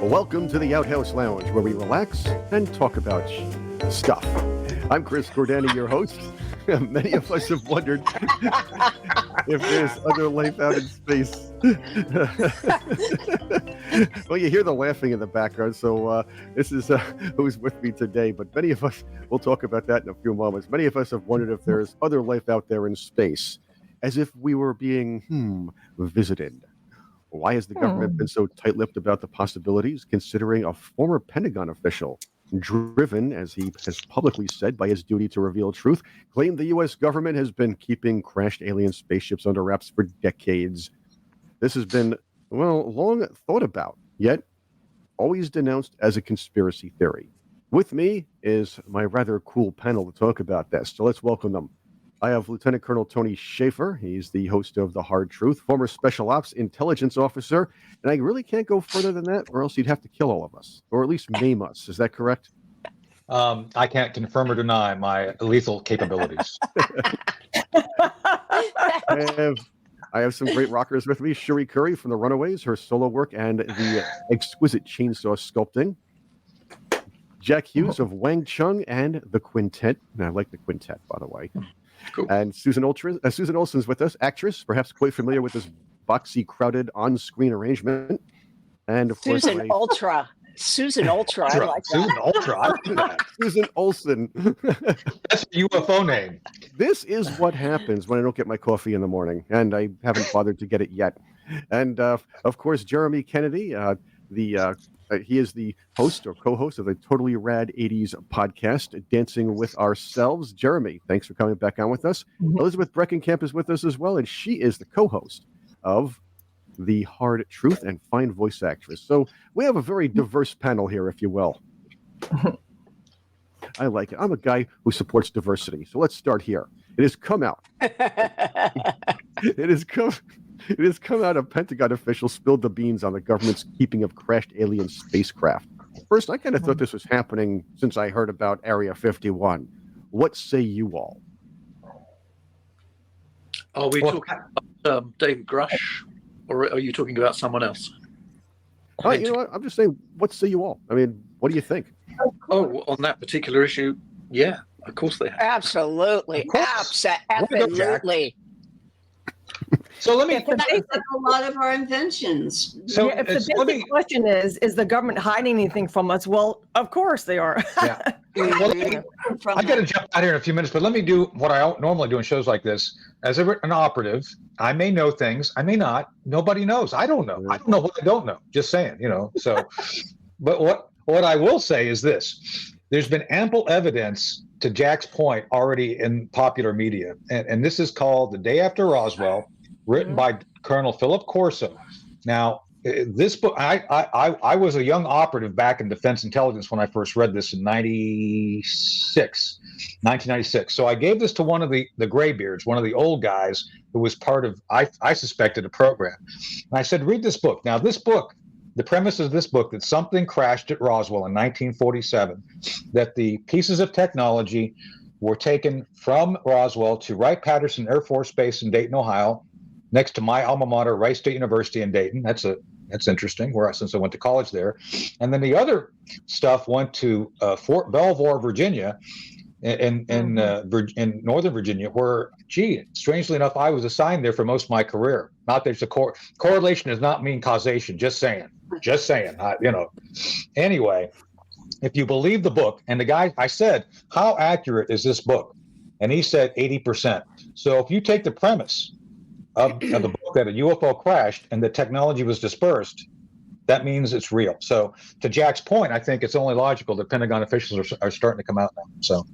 Welcome to the Outhouse Lounge, where we relax and talk about stuff. I'm Chris Gordani, your host. Many of us have wondered if there's other life out in space. Well, you hear the laughing in the background, so this is who's with me today. But many of us, we'll talk about that in a few moments. Many of us have wondered if there's other life out there in space, as if we were being visited. Why has the government been so tight-lipped about the possibilities, considering a former Pentagon official, driven, as he has publicly said, by his duty to reveal truth, claimed the U.S. government has been keeping crashed alien spaceships under wraps for decades? This has been, long thought about, yet always denounced as a conspiracy theory. With me is my rather cool panel to talk about this, so let's welcome them. I have Lieutenant Colonel Tony Shaffer. He's the host of The Hard Truth, former Special Ops Intelligence Officer, and I really can't go further than that, or else he'd have to kill all of us, or at least maim us. Is that correct? I can't confirm or deny my lethal capabilities. I have some great rockers with me. Cherie Currie from the Runaways, her solo work, and the exquisite chainsaw sculpting. Jack Hues of Wang, Chung, and the Quintet. And I like the Quintet, by the way. Cool. And Susan Olsen's with us, actress, perhaps quite familiar with this boxy, crowded on-screen arrangement. And of course, Susan Ultra. I like Susan that. Ultra. Susan Olsen. That's a UFO name. This is what happens when I don't get my coffee in the morning, and I haven't bothered to get it yet. And of course, Jeremy Kennedy, he is the host or co-host of the Totally Rad 80s podcast, Dancing with Ourselves. Jeremy, thanks for coming back on with us. Mm-hmm. Elizabeth Breckenkamp is with us as well, and she is the co-host of The Hard Truth and fine voice actress. So we have a very diverse panel here, if you will. I like it. I'm a guy who supports diversity. So let's start here. It has come out. It has come out. A Pentagon official spilled the beans on the government's keeping of crashed alien spacecraft. First, I kind of thought this was happening since I heard about Area 51. What say you all? Are we talking about David Grush, or are you talking about someone else? You know what? I'm just saying, what say you all? I mean, what do you think? Oh, on that particular issue, yeah, of course they have. Absolutely. Absolutely. So let me. That's a lot of our inventions. So if the basic question is the government hiding anything from us? Well, of course they are. Yeah. Well, I got to jump out here in a few minutes, but let me do what I normally do in shows like this. As an operative, I may know things, I may not. Nobody knows. I don't know. I don't know what I don't know. Just saying, So, but what I will say is this: there's been ample evidence, to Jack's point, already in popular media, and this is called The Day After Roswell, written by Colonel Philip Corso. Now, this book, I was a young operative back in Defense Intelligence when I first read this in 1996. So I gave this to one of the graybeards, one of the old guys who was part of, I suspected, a program. And I said, read this book. Now, this book, the premise of this book, that something crashed at Roswell in 1947, that the pieces of technology were taken from Roswell to Wright-Patterson Air Force Base in Dayton, Ohio, next to my alma mater, Rice State University in Dayton. That's interesting, since I went to college there. And then the other stuff went to Fort Belvoir, Virginia, in Northern Virginia, where, strangely enough, I was assigned there for most of my career. Not there's a correlation does not mean causation. Just saying. Anyway, if you believe the book, and the guy, I said, how accurate is this book? And he said 80%. So if you take the premise of the book that a UFO crashed and the technology was dispersed, that means it's real. So to Jack's point, I think it's only logical that Pentagon officials are starting to come out now. So,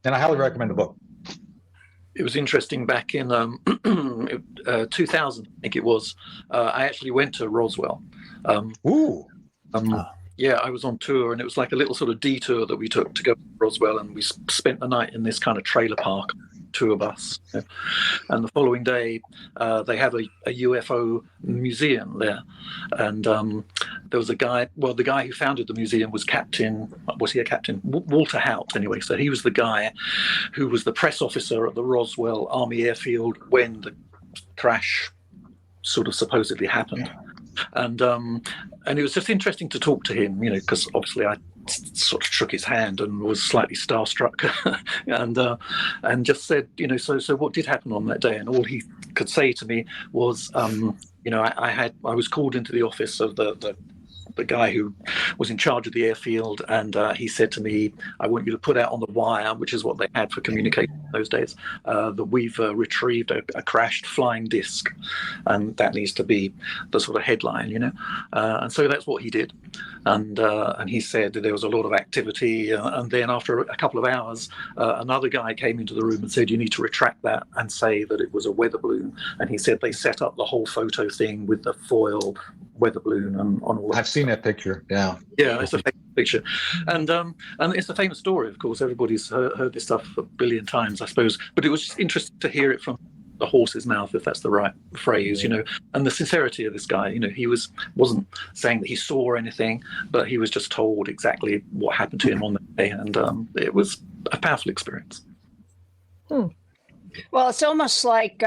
and I highly recommend the book. It was interesting back in 2000, I think it was. I actually went to Roswell. Yeah, I was on tour, and it was like a little sort of detour that we took to go to Roswell, and we spent the night in this kind of trailer park, tour bus. And the following day, they have a UFO museum there. And there was a guy, the guy who founded the museum was he a captain? Walter Haut, anyway. So he was the guy who was the press officer at the Roswell Army Airfield when the crash sort of supposedly happened. and it was just interesting to talk to him, because obviously I sort of shook his hand and was slightly starstruck, and just said, so what did happen on that day? And all he could say to me was, I was called into the office of the guy who was in charge of the airfield, and he said to me, I want you to put out on the wire, which is what they had for communication in those days, that we've retrieved a crashed flying disc, and that needs to be the sort of headline, and so that's what he did. And he said that there was a lot of activity, and then after a couple of hours, another guy came into the room and said, you need to retract that and say that it was a weather balloon. And he said they set up the whole photo thing with the foil weather balloon and on all. I've seen that picture. Yeah, it's a famous picture, and it's a famous story. Of course, everybody's heard this stuff a billion times, I suppose. But it was just interesting to hear it from the horse's mouth, if that's the right phrase, and the sincerity of this guy. He wasn't saying that he saw anything, but he was just told exactly what happened to him on that day, and it was a powerful experience. Well, it's almost like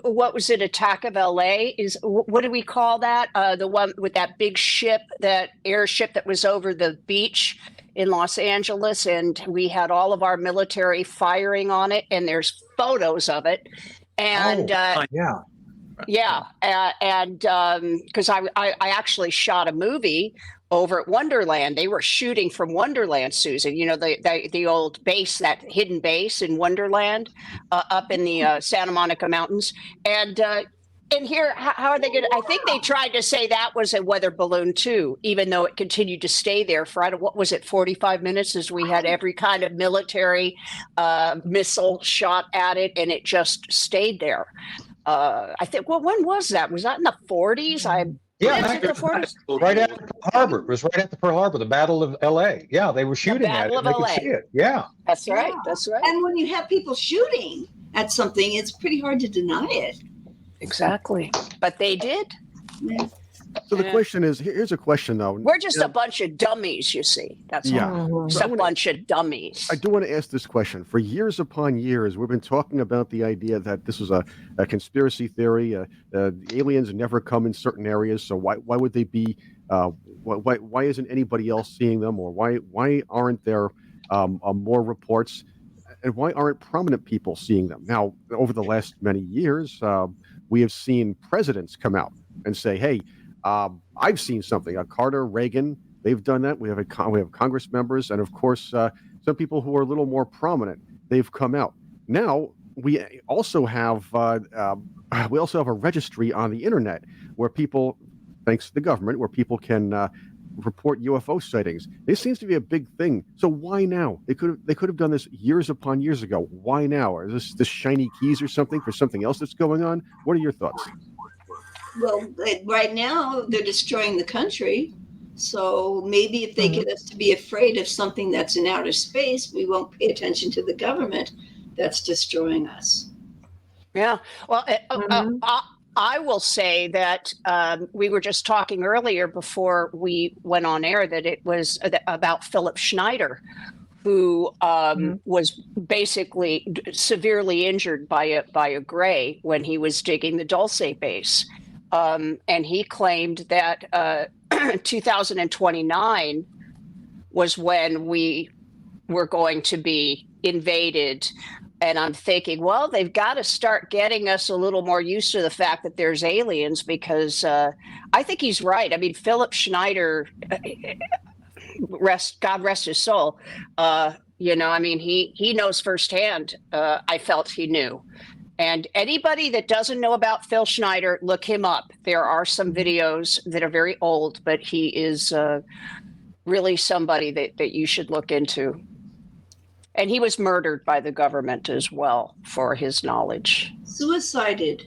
what was it? Attack of LA is what do we call that? The one with that big ship, that airship that was over the beach in Los Angeles, and we had all of our military firing on it, and there's photos of it. And because I actually shot a movie over at Wonderland. They were shooting from Wonderland, Susan, the old base, that hidden base in Wonderland up in the Santa Monica Mountains. And here, how are they going to, I think they tried to say that was a weather balloon too, even though it continued to stay there for, 45 minutes, as we had every kind of military missile shot at it, and it just stayed there. I think, when was that? Was that in the 40s? Right after Pearl Harbor. It was right after Pearl Harbor, the Battle of L.A. Yeah, they were shooting at it. And they could see it. Yeah. That's right. That's right. And when you have people shooting at something, it's pretty hard to deny it. Exactly. But they did. Yeah. So the question is, here's a question though. We're just a bunch of dummies, you see. That's all. Just a bunch of dummies. I do want to ask this question. For years upon years, we've been talking about the idea that this was a conspiracy theory. Aliens never come in certain areas, so why would they be? Why isn't anybody else seeing them, or why aren't there more reports? And why aren't prominent people seeing them? Now, over the last many years, we have seen presidents come out and say, "Hey, I've seen something." Carter, Reagan, they've done that. We have Congress members, and of course, some people who are a little more prominent. They've come out. Now we also have a registry on the internet where people, thanks to the government, where people can report UFO sightings. This seems to be a big thing. So why now? They could have done this years upon years ago. Why now? Are this shiny keys or something for something else that's going on? What are your thoughts? Well, right now they're destroying the country. So maybe if they get us to be afraid of something that's in outer space, we won't pay attention to the government that's destroying us. Yeah. Well, I will say that we were just talking earlier before we went on air that it was about Philip Schneider, who was basically severely injured by a gray when he was digging the Dulce base. And he claimed that 2029 was when we were going to be invaded. And I'm thinking, well, they've got to start getting us a little more used to the fact that there's aliens, because I think he's right. I mean, Philip Schneider, God rest his soul, he knows firsthand. I felt he knew. And anybody that doesn't know about Phil Schneider, look him up. There are some videos that are very old, but he is really somebody that you should look into. And he was murdered by the government as well for his knowledge. Suicided.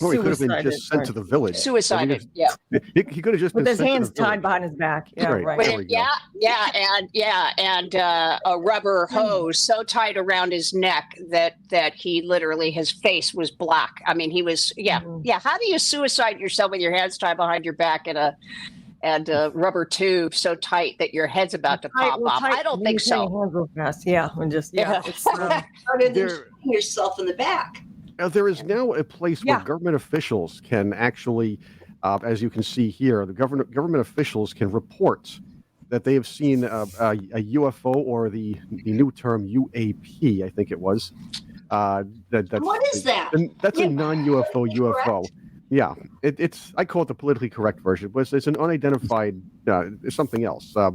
Well, he could have been just sent to the village. Suicided, yeah. He could have just with been his hands tied behind his back. Yeah, right. And a rubber hose so tight around his neck that he literally, his face was black. I mean, he was, How do you suicide yourself with your hands tied behind your back and a rubber tube so tight that your head's about to pop off? I don't think so. Yeah, and just it's harder than shooting yourself in the back. Now, there is now a place where government officials can actually As you can see here, the government officials can report that they have seen a UFO, or the new term UAP, I think it was. That's that? a non-UFO UFO. Yeah, it's I call it the politically correct version, but it's an unidentified something else. I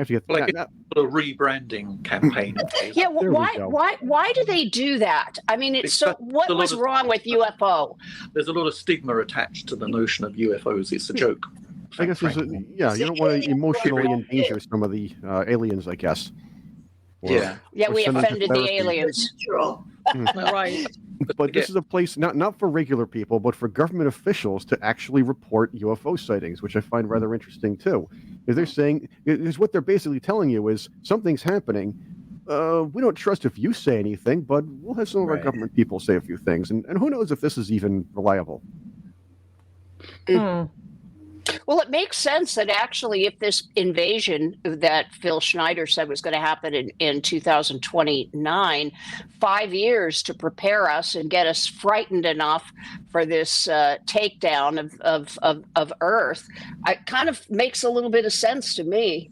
have to get like a rebranding campaign. Yeah, why do they do that? I mean, what was wrong with UFO? There's a lot of stigma attached to the notion of UFOs. It's a joke. I guess you don't want to emotionally endanger some of the aliens, I guess. Yeah, we offended the aliens. Right. But this is a place not for regular people, but for government officials to actually report UFO sightings, which I find rather interesting too. Is they're saying, is what they're basically telling you is something's happening. We don't trust if you say anything, but we'll have some of our government people say a few things, and who knows if this is even reliable. Well, it makes sense that actually, if this invasion that Phil Schneider said was going to happen in 2029, 5 years to prepare us and get us frightened enough for this takedown of Earth, it kind of makes a little bit of sense to me.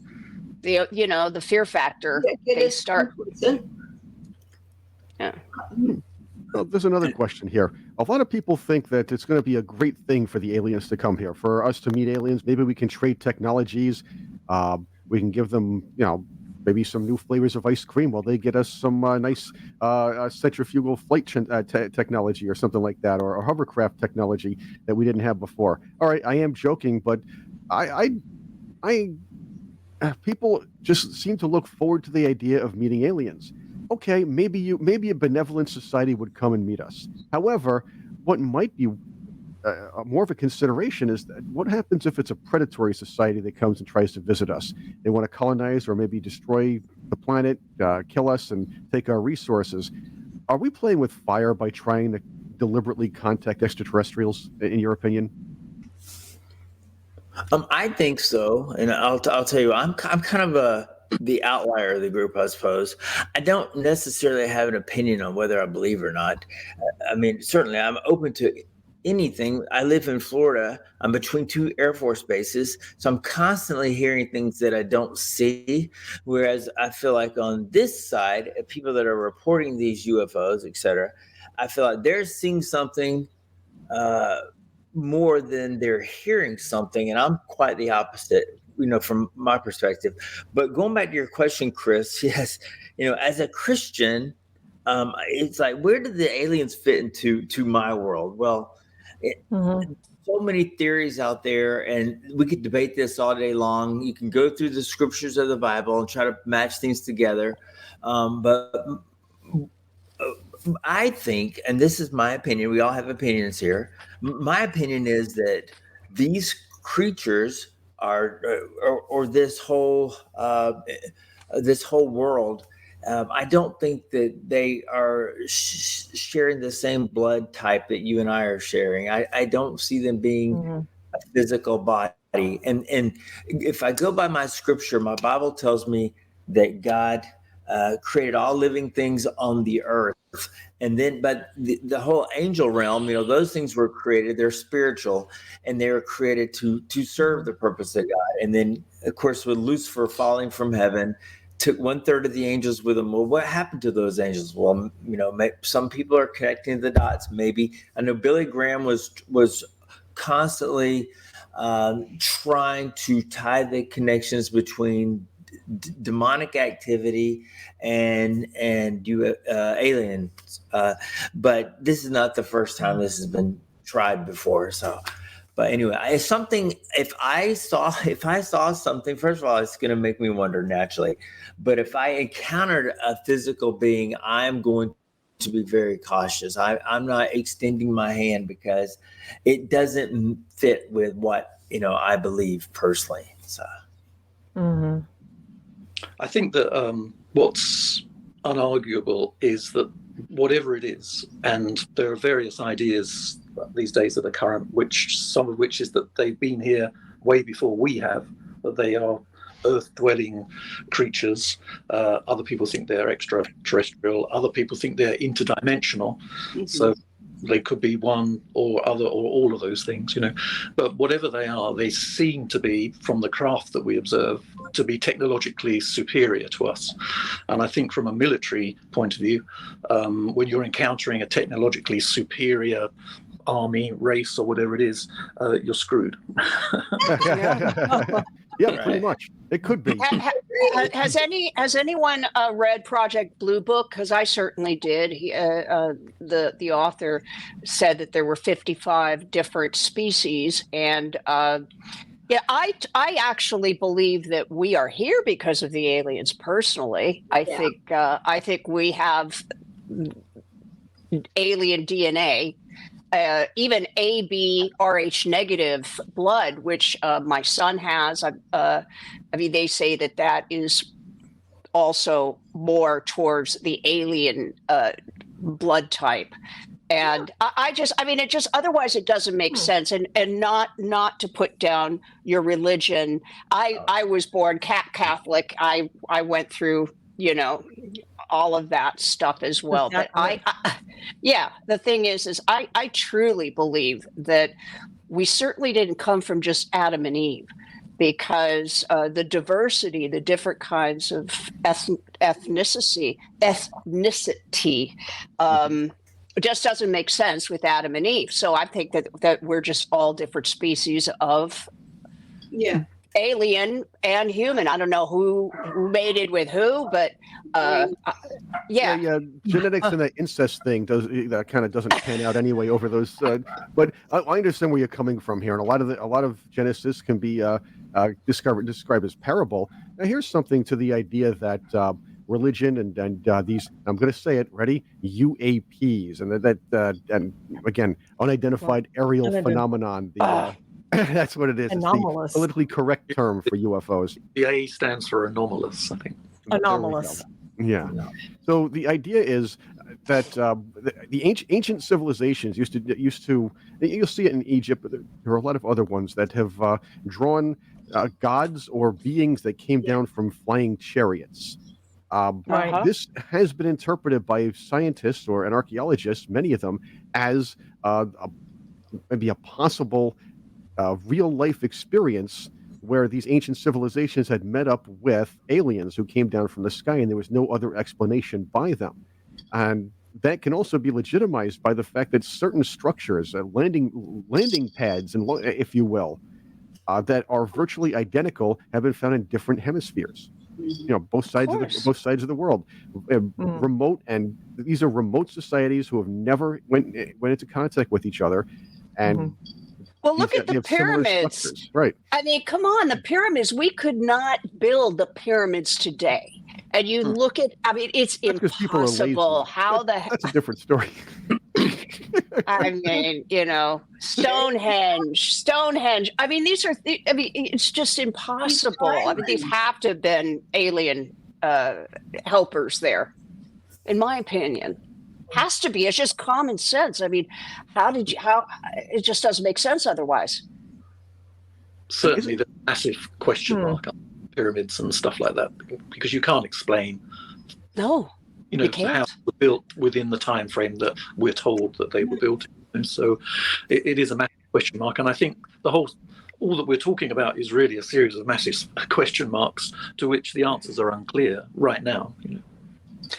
The fear factor they start. Yeah. Well, there's another question here. A lot of people think that it's going to be a great thing for the aliens to come here, for us to meet aliens. Maybe we can trade technologies. We can give them, maybe some new flavors of ice cream while they get us some nice centrifugal flight technology or something like that, or hovercraft technology that we didn't have before. All right, I am joking, but people just seem to look forward to the idea of meeting aliens. Okay, maybe a benevolent society would come and meet us. However, what might be more of a consideration is that what happens if it's a predatory society that comes and tries to visit us? They want to colonize or maybe destroy the planet, kill us, and take our resources. Are we playing with fire by trying to deliberately contact extraterrestrials, in your opinion? I think so, and I'll tell you, I'm kind of the outlier of the group, I suppose. I don't necessarily have an opinion on whether I believe or not. I mean, certainly I'm open to anything. I live in Florida. I'm between two Air Force bases, so I'm constantly hearing things that I don't see. Whereas I feel like on this side, people that are reporting these UFOs, et cetera, I feel like they're seeing something more than they're hearing something, and I'm quite the opposite, from my perspective. But going back to your question, Chris, yes, as a Christian, it's like, where do the aliens fit into my world? Well, so many theories out there, and we could debate this all day long. You can go through the scriptures of the Bible and try to match things together. But I think, and this is my opinion, we all have opinions here. My opinion is that these creatures are, or this whole world, I don't think that they are sharing the same blood type that you and I are sharing. I don't see them being a physical body. And if I go by my scripture, my Bible tells me that God created all living things on the earth. And then, but the whole angel realm, those things were created, they're spiritual, and they were created to serve the purpose of God. And then, of course, with Lucifer falling from heaven, took 1/3 of the angels with him. Well, what happened to those angels? Well, some people are connecting the dots. Maybe, I know Billy Graham was constantly trying to tie the connections between demonic activity and aliens, but this is not the first time this has been tried before. So, but anyway, it's something. If I saw something, first of all, it's going to make me wonder naturally. But if I encountered a physical being, I'm going to be very cautious. I'm not extending my hand because it doesn't fit with what I believe personally. So. I think that what's unarguable is that whatever it is, and there are various ideas these days that are current, some of which is that they've been here way before we have, that they are earth-dwelling creatures. Other people think they're extraterrestrial. Other people think they're interdimensional. So They could be one or other or all of those things, but whatever they are, they seem to be, from the craft that we observe, to be technologically superior to us. And I think from a military point of view, when you're encountering a technologically superior army, race, or whatever it is, you're screwed. Yeah, pretty much. It could be. Has anyone read Project Blue Book? Because I certainly did. The author said that there were 55 different species, and I actually believe that we are here because of the aliens. Personally, I think we have alien DNA. Even AB Rh negative blood, which my son has. They say that is also more towards the alien blood type. And otherwise it doesn't make sense. And not to put down your religion. I was born Catholic. I went through, all of that stuff as well. Exactly. But the thing is I truly believe that we certainly didn't come from just Adam and Eve, because the diversity, the different kinds of ethnicity just doesn't make sense with Adam and Eve. So I think that we're just all different species of alien and human. I don't know who mated with who, but genetics and the incest thing that kind of doesn't pan out anyway over those. But I understand where you're coming from here, and a lot of geneticists can be described as parable. Now, here's something to the idea that religion and these, I'm going to say it, ready, UAPs, and that and again, unidentified aerial phenomenon. That's what it is. Anomalous. It's the politically correct term for UFOs. The A stands for anomalous, I think. Anomalous. Yeah. So the idea is that the ancient civilizations used to you'll see it in Egypt, but there are a lot of other ones that have drawn gods or beings that came down from flying chariots. This has been interpreted by scientists and archaeologists, many of them, as maybe a possible real life experience where these ancient civilizations had met up with aliens who came down from the sky, and there was no other explanation by them. And that can also be legitimized by the fact that certain structures, landing pads, and if you will, that are virtually identical, have been found in different hemispheres. Both sides of the world, remote, and these are remote societies who have never went into contact with each other, and. Well, look at the pyramids. Right. I mean, come on, the pyramids. We could not build the pyramids today. And you look at, it's impossible. That's a different story. I mean, Stonehenge. It's just impossible. These have to have been alien helpers there, in my opinion. Has to be. It's just common sense. How it just doesn't make sense otherwise. Certainly the massive question mark on pyramids and stuff like that, because you can't explain you can't. how they were built within the time frame that we're told that they were built in. So it is a massive question mark, and I think all that we're talking about is really a series of massive question marks to which the answers are unclear right now.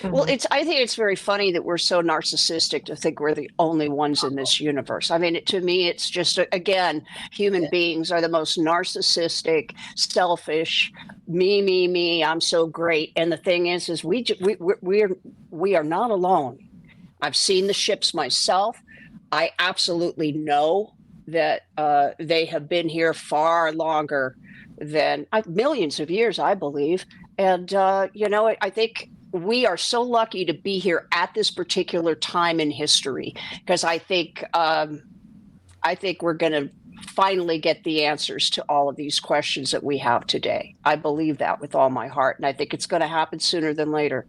Well, I think it's very funny that we're so narcissistic to think we're the only ones in this universe. To me, it's just, again, human beings are the most narcissistic, selfish, me, I'm so great. And the thing is we are not alone. I've seen the ships myself. I absolutely know that they have been here far longer than millions of years, I believe. And, I think we are so lucky to be here at this particular time in history, because I think we're going to finally get the answers to all of these questions that we have today. I believe that with all my heart, and I think it's going to happen sooner than later.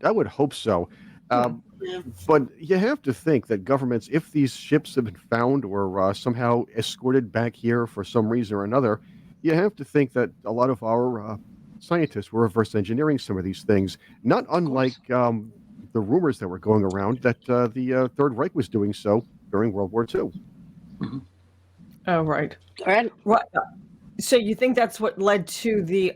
I would hope so. But you have to think that governments, if these ships have been found or somehow escorted back here for some reason or another, you have to think that a lot of our scientists were reverse engineering some of these things, not unlike the rumors that were going around that the Third Reich was doing so during World War II. Mm-hmm. Oh, right. Right. Right. So you think that's what led to the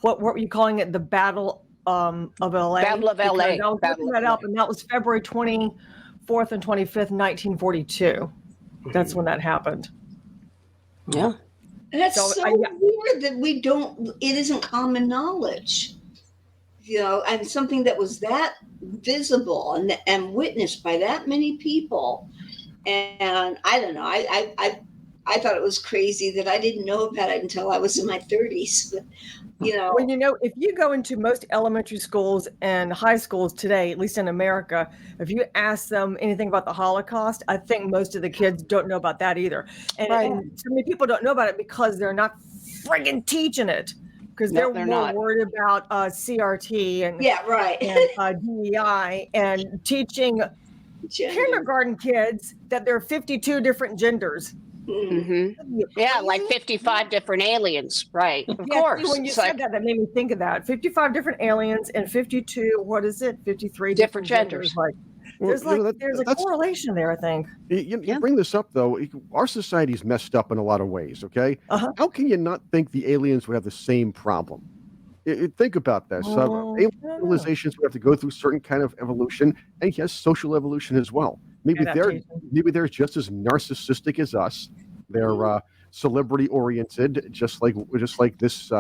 what were you calling it? The Battle of LA? Battle of LA. Because I was Battle looking of that up, LA. and that was February 24th and 25th, 1942. That's when that happened. Yeah. And that's So, so yeah. weird that we don't, it isn't common knowledge, you know, and something that was that visible and witnessed by that many people. And I don't know, I thought it was crazy that I didn't know about it until I was in my 30s. But, you know, Well, you know, if you go into most elementary schools and high schools today, at least in America, if you ask them anything about the Holocaust, I think most of the kids don't know about that either. And, Right. and so many people don't know about it because they're not friggin' teaching it, because No, they're they're more not. worried about CRT and, yeah, right. and DEI and teaching Gender. kindergarten kids that there are 52 different genders. Mm. Hmm. Yeah, like 55 different aliens. Right. Of course. When you It's said like that made me think of that. 55 different aliens and 52, what is it? 53 different genders. Like, Well, there's you know, like there's a that's- correlation there, I think. You Yeah. bring this up, though. Our society's messed up in a lot of ways, okay? Uh-huh. How can you not think the aliens would have the same problem? Think about this. Alien Yeah. civilizations would have to go through certain kind of evolution, and yes, social evolution as well. Maybe they're just as narcissistic as us. They're celebrity oriented, just like this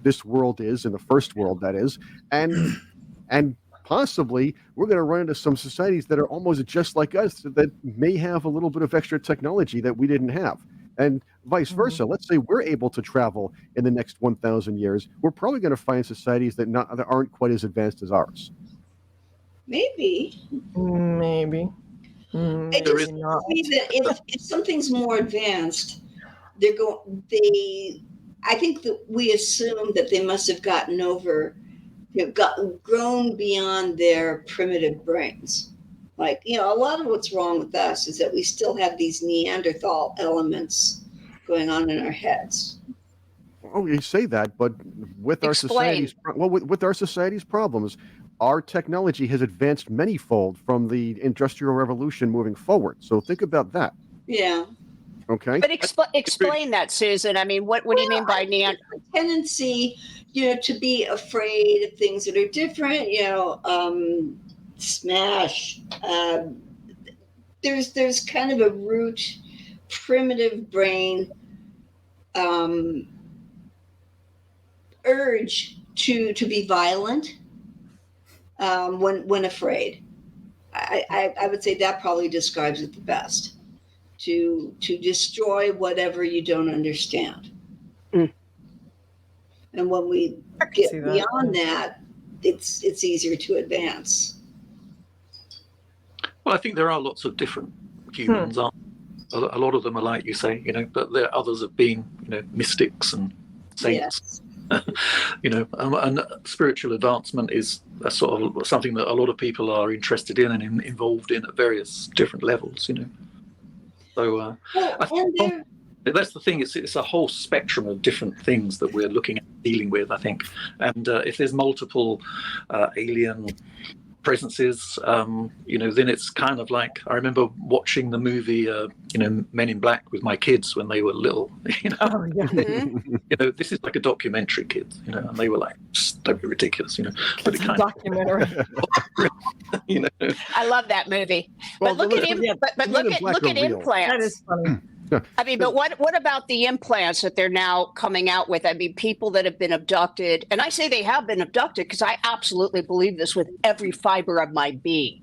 this world is in the first world, that is, and possibly we're going to run into some societies that are almost just like us that may have a little bit of extra technology that we didn't have. And vice versa. Let's say we're able to travel in the next 1,000 years. We're probably going to find societies that aren't quite as advanced as ours. Maybe. Maybe. It There just is- tells me that if something's more advanced, I think that we assume that they must have grown beyond their primitive brains. Like, you know, a lot of what's wrong with us is that we still have these Neanderthal elements going on in our heads. Oh, you say that, but with our Explain. society's with our society's problems, our technology has advanced manyfold from the Industrial Revolution moving forward. So think about that. Yeah. Okay. But explain that, Susan. I mean, what do you mean by neon? Tendency, you know, to be afraid of things that are different, you know, smash. There's kind of a root primitive brain urge to be violent when afraid. I would say that probably describes it the best. To destroy whatever you don't understand. Mm. And when we I can get see that. beyond that, it's easier to advance. Well, I think there are lots of different humans. Aren't there? A lot of them are like you say, you know, but there are others of being, you know, mystics and saints. Yes. You know, and spiritual advancement is a sort of something that a lot of people are interested in and involved in at various different levels. You know, so Well, I and think there, that's the thing. It's a whole spectrum of different things that we're looking at, dealing with. I think, and if there's multiple alien presences, you know, then it's kind of like I remember watching the movie, you know, Men in Black with my kids when they were little. You know, Oh, yeah. Mhm. you know, this is like a documentary, kids. You know, and they were like, "Just don't be ridiculous," you know. But it It's a kind documentary. of, you know, I love that movie. Well, But look at the- but Men in look Black at are real. implants. That is funny. I mean, but what about the implants that they're now coming out with? I mean, people that have been abducted, and I say they have been abducted because I absolutely believe this with every fiber of my being.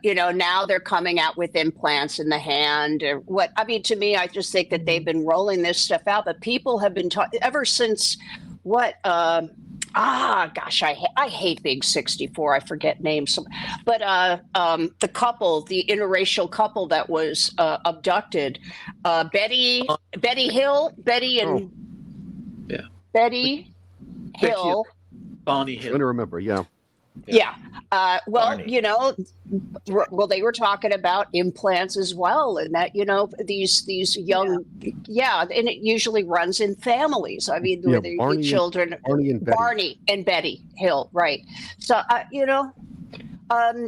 You know, now they're coming out with implants in the hand or what. I mean, to me, I just think that they've been rolling this stuff out, but people have been ever since what? Gosh, I hate being 64. I forget names, but the couple, the interracial couple that was abducted, Betty Hill, Betty and Yeah. Betty Hill. Barney I'm Hill. trying to remember. Yeah. Yeah. Well, Barney. they were talking about implants as well, and that these young, and it usually runs in families. I mean, where the children, Barney and Betty Hill, right? So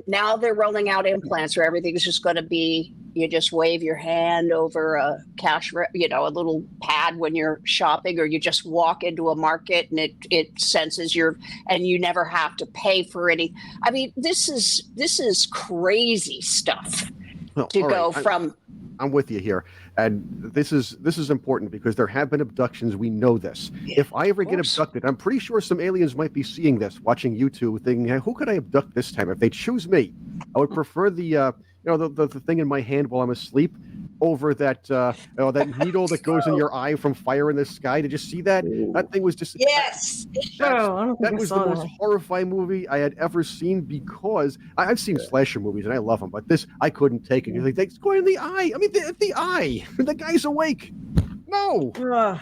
now they're rolling out implants where everything's just going to be. You just wave your hand over a a little pad when you're shopping, or you just walk into a market and it senses and you never have to pay for any. I mean, this is crazy stuff from. I'm with you here, and this is important because there have been abductions. We know this. If I ever get abducted, I'm pretty sure some aliens might be seeing this, watching YouTube, thinking, hey, who could I abduct this time? If they choose me, I would prefer the thing in my hand while I'm asleep over that that needle that goes in your eye from Fire in the Sky. Did you see that? That thing was just yes. That was the most horrifying movie I had ever seen, because I've seen slasher movies and I love them, but this I couldn't take it. You're like, it's going in the eye. I mean, the eye. The guy's awake. No.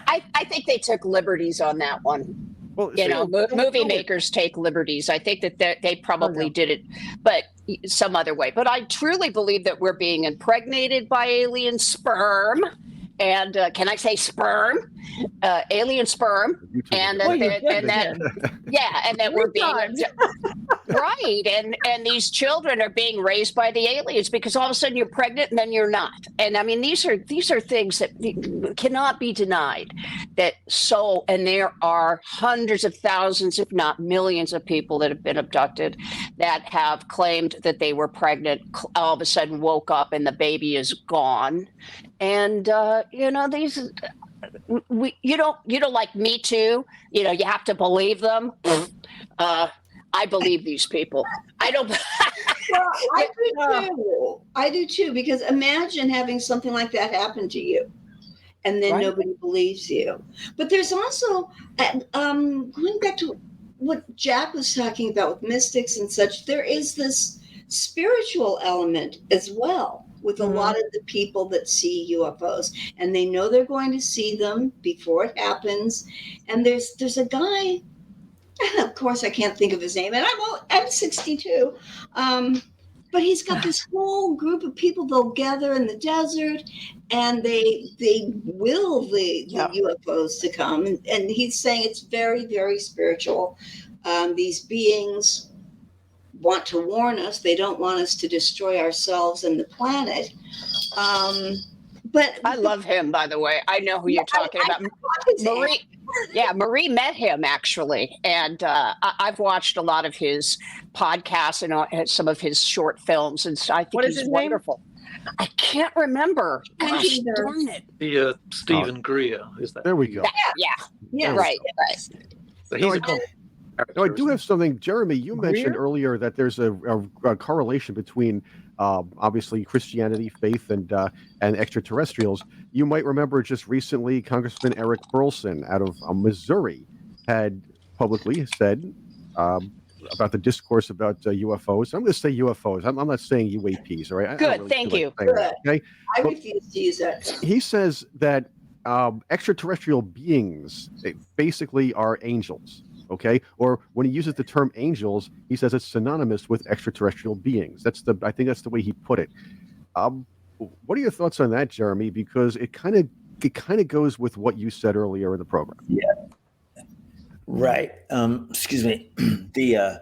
I think they took liberties on that one. Well, movie makers take liberties. I think that they probably did it, but some other way. But I truly believe that we're being impregnated by alien sperm. And can I say sperm? Alien sperm, and that we're being right, and these children are being raised by the aliens, because all of a sudden you're pregnant and then you're not. And I mean, these are things that cannot be denied. And there are hundreds of thousands, if not millions, of people that have been abducted that have claimed that they were pregnant. All of a sudden, woke up and the baby is gone. And these, you don't like Me Too. You have to believe them. I believe these people. I don't. Well, I do too. Because imagine having something like that happen to you, and then nobody believes you. But there's also, going back to what Jack was talking about with mystics and such, there is this spiritual element as well with a lot of the people that see UFOs, and they know they're going to see them before it happens. And there's a guy, of course I can't think of his name, and I'm 62, but he's got this whole group of people. They'll gather in the desert, and they will the UFOs to come, and he's saying it's very, very spiritual. These beings want to warn us. They don't want us to destroy ourselves and the planet. But I love him, by the way. I know who you're talking about. Marie. Yeah, Marie met him actually, and I've watched a lot of his podcasts and some of his short films, and I think he's wonderful. Name? I can't remember. Gosh, darn it. The Stephen Greer, is that? There we go. Yeah. Right. So he's No, I do have something, Jeremy. You mentioned earlier that there's a correlation between obviously Christianity, faith, and extraterrestrials. You might remember just recently, Congressman Eric Burlson out of Missouri had publicly said about the discourse about UFOs. I'm going to say UFOs. I'm not saying UAPs. All right. Good. Thank you. Good. Okay. I refuse to use that. He says that extraterrestrial beings basically are angels. Okay, or when he uses the term angels, he says it's synonymous with extraterrestrial beings. I think that's the way he put it. What are your thoughts on that, Jeremy? Because it kind of goes with what you said earlier in the program. Yeah. Right. Excuse me. The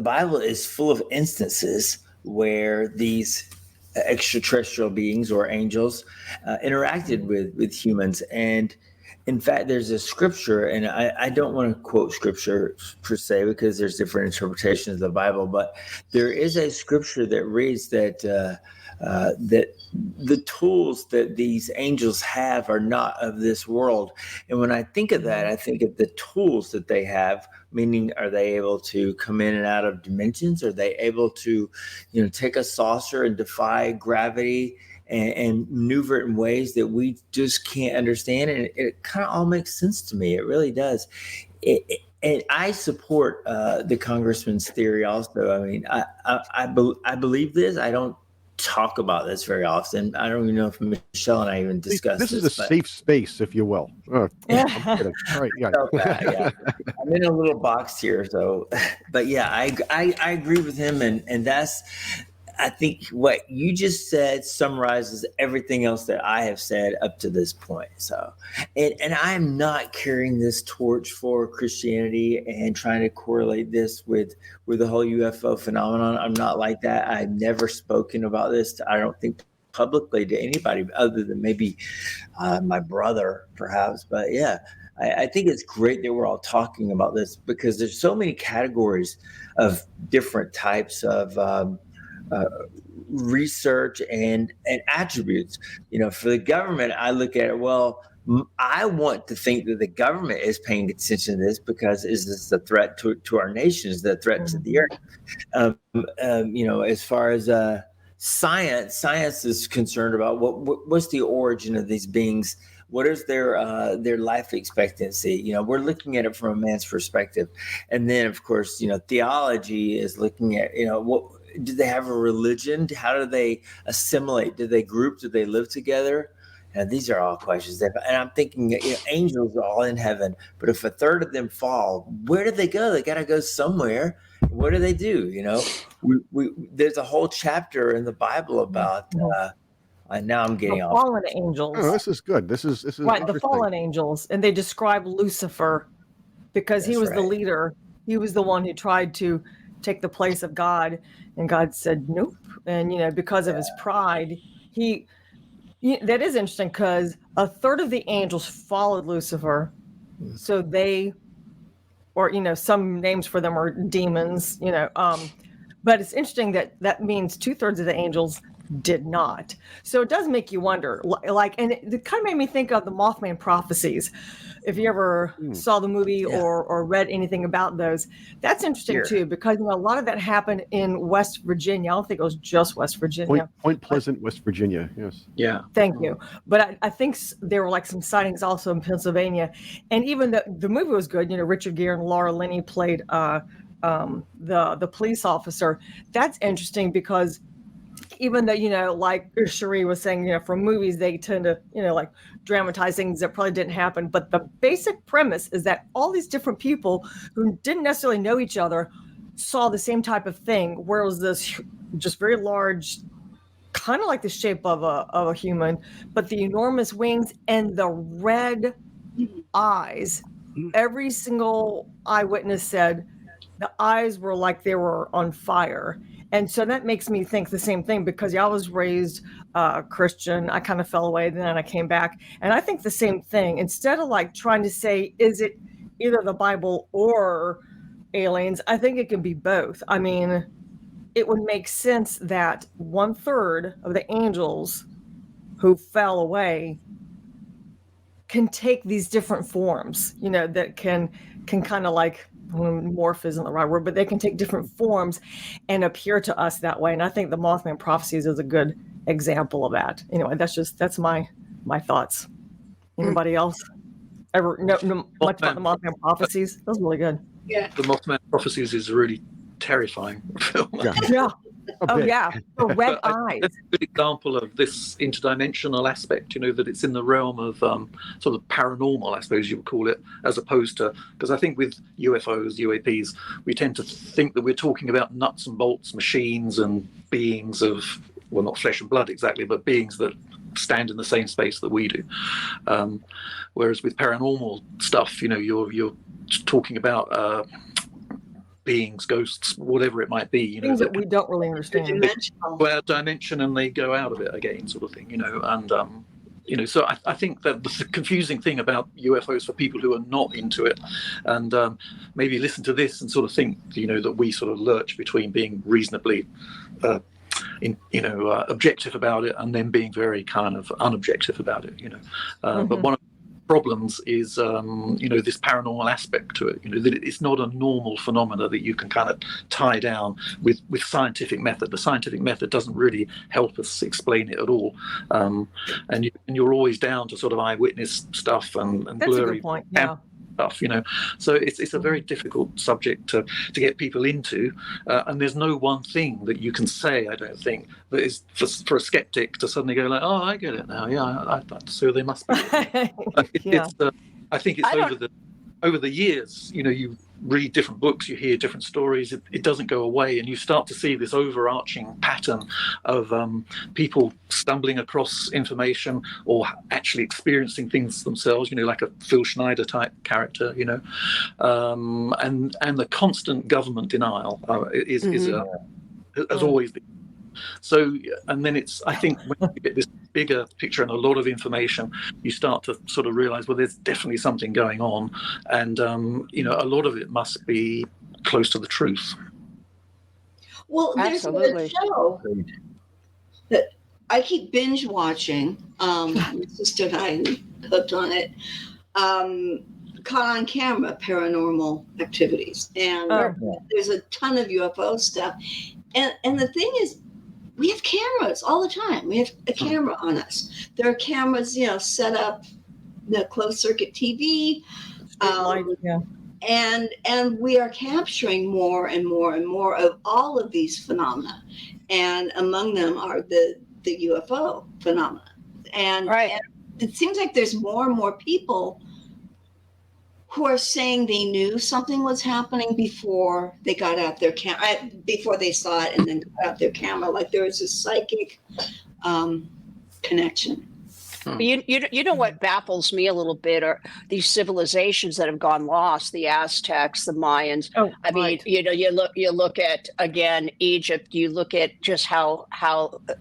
Bible is full of instances where these extraterrestrial beings or angels interacted with humans. And in fact, there's a scripture, and I don't want to quote scripture per se because there's different interpretations of the Bible, but there is a scripture that reads that that the tools that these angels have are not of this world. And when I think of that, I think of the tools that they have, meaning are they able to come in and out of dimensions? Are they able to, take a saucer and defy gravity and maneuver it in ways that we just can't understand? And it kind of all makes sense to me. It really does. And I support the congressman's theory also. I mean, I believe this. I don't talk about this very often. I don't even know if Michelle and I even discussed this. This is a safe space, if you will. I'm kidding. All right, yeah. Yeah. I'm in a little box here, so. But yeah, I agree with him, and that's. I think what you just said summarizes everything else that I have said up to this point. So, and I'm not carrying this torch for Christianity and trying to correlate this with the whole UFO phenomenon. I'm not like that. I've never spoken about this. I don't think publicly to anybody other than maybe my brother, perhaps. But yeah, I think it's great that we're all talking about this because there's so many categories of different types of research and attributes. For the government, I look at it, well, I want to think that the government is paying attention to this because is this a threat to our nation? Is it a threat to the earth? As far as science is concerned about what's the origin of these beings? What is their life expectancy? We're looking at it from a man's perspective. And then, of course, theology is looking at, what do they have a religion? How do they assimilate? Do they group? Do they live together? And these are all questions. And I'm thinking, angels are all in heaven, but if a third of them fall, where do they go? They got to go somewhere. What do they do? There's a whole chapter in the Bible about. Now I'm getting off. Fallen angels. Oh, this is good. This is right. The fallen angels, and they describe Lucifer because he was the leader. He was the one who tried to take the place of God, and God said nope. And because of his pride, that is interesting because a third of the angels followed Lucifer, so they, or some names for them are demons. But it's interesting that means 2/3 of the angels did not. So it does make you wonder, and it kind of made me think of the Mothman prophecies. If you ever saw the movie or read anything about those, that's interesting too, because a lot of that happened in West Virginia. I don't think it was just West Virginia. Point Pleasant, West Virginia. Yes. Yeah. Thank you. But I think there were some sightings also in Pennsylvania, and even the movie was good. Richard Gere and Laura Linney played the police officer. That's interesting because even though, like Cherie was saying, from movies, they tend to, dramatize things that probably didn't happen. But the basic premise is that all these different people who didn't necessarily know each other saw the same type of thing, where it was this just very large, kind of like the shape of a human, but the enormous wings and the red eyes. Every single eyewitness said the eyes were like they were on fire. And so that makes me think the same thing because I was raised Christian. I kind of fell away, then I came back. And I think the same thing. Instead of trying to say, is it either the Bible or aliens? I think it can be both. I mean, it would make sense that 1/3 of the angels who fell away can take these different forms, that can kind of morph isn't the right word, but they can take different forms and appear to us that way. And I think the Mothman prophecies is a good example of that. Anyway, that's my thoughts. Anybody else ever know much about the Mothman prophecies? That was really good. Yeah. The Mothman prophecies is a really terrifying film. Yeah. Oh yeah, the red eyes. That's a good example of this interdimensional aspect. That it's in the realm of sort of paranormal, I suppose you would call it, as opposed to, because I think with UFOs, UAPs, we tend to think that we're talking about nuts and bolts machines and beings of, well, not flesh and blood exactly, but beings that stand in the same space that we do. Whereas with paranormal stuff, you're talking about beings, ghosts, whatever it might be, things that we don't really understand. Go out dimension and they go out of it again, sort of thing, and so I think that the confusing thing about UFOs for people who are not into it, and maybe listen to this and sort of think, that we sort of lurch between being reasonably objective about it and then being very kind of unobjective about it, but one of problems is this paranormal aspect to it, that it's not a normal phenomena that you can kind of tie down with scientific method. The scientific method doesn't really help us explain it at all, and you're always down to sort of eyewitness stuff and That's blurry a good point. Yeah. stuff, so it's a very difficult subject to get people into, and there's no one thing that you can say, I don't think, that is for a skeptic to suddenly go like, oh, I get it now, so they must be. I think it's over the years, you read different books, you hear different stories, it doesn't go away, and you start to see this overarching pattern of people stumbling across information or actually experiencing things themselves, like a Phil Schneider type character, and the constant government denial has always been. So, and then I think when you get this bigger picture and a lot of information, you start to sort of realize, well, there's definitely something going on. And, a lot of it must be close to the truth. Well, there's a show that I keep binge watching. My sister and I hooked on it. Caught on Camera, Paranormal Activities. And there's a ton of UFO stuff. And the thing is, we have cameras all the time. We have a camera on us. There are cameras, set up, the closed circuit TV, and we are capturing more and more and more of all of these phenomena, and among them are the UFO phenomena. And it seems like there's more and more people who are saying they knew something was happening before they got out their camera, before they saw it and then got out their camera. Like there was a psychic connection. You know what baffles me a little bit are these civilizations that have gone lost, the Aztecs, the Mayans. I mean, you look at, again, Egypt, you look at just how